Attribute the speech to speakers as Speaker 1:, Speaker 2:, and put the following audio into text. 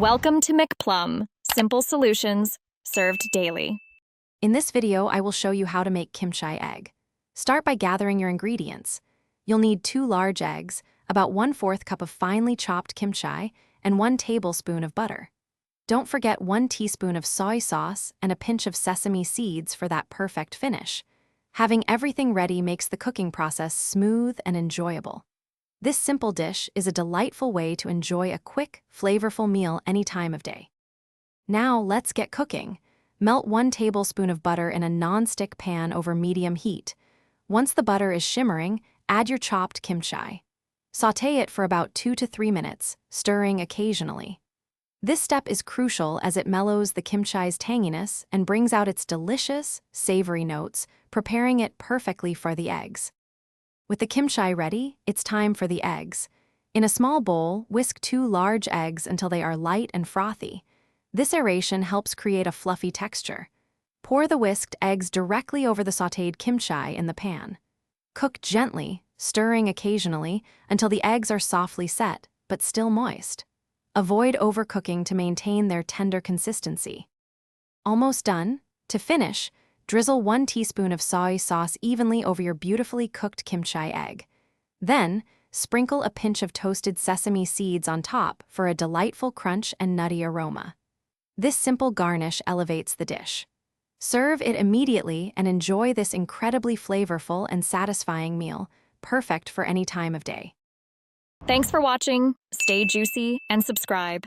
Speaker 1: Welcome to McPlum, simple solutions served daily.
Speaker 2: In this video, I will show you how to make kimchi egg. Start by gathering your ingredients. You'll need 2 large eggs, about 1/4 cup of finely chopped kimchi, and 1 tablespoon of butter. Don't forget 1 teaspoon of soy sauce and a pinch of sesame seeds for that perfect finish. Having everything ready makes the cooking process smooth and enjoyable. This simple dish is a delightful way to enjoy a quick, flavorful meal any time of day. Now let's get cooking. Melt 1 tablespoon of butter in a non-stick pan over medium heat. Once the butter is shimmering, add your chopped kimchi. Sauté it for about 2 to 3 minutes, stirring occasionally. This step is crucial as it mellows the kimchi's tanginess and brings out its delicious, savory notes, preparing it perfectly for the eggs. With the kimchi ready, it's time for the eggs. In a small bowl, whisk 2 large eggs until they are light and frothy. This aeration helps create a fluffy texture. Pour the whisked eggs directly over the sautéed kimchi in the pan. Cook gently, stirring occasionally, until the eggs are softly set, but still moist. Avoid overcooking to maintain their tender consistency. Almost done. To finish, drizzle 1 teaspoon of soy sauce evenly over your beautifully cooked kimchi egg. Then, sprinkle a pinch of toasted sesame seeds on top for a delightful crunch and nutty aroma. This simple garnish elevates the dish. Serve it immediately and enjoy this incredibly flavorful and satisfying meal, perfect for any time of day.
Speaker 1: Thanks for watching. Stay juicy and subscribe.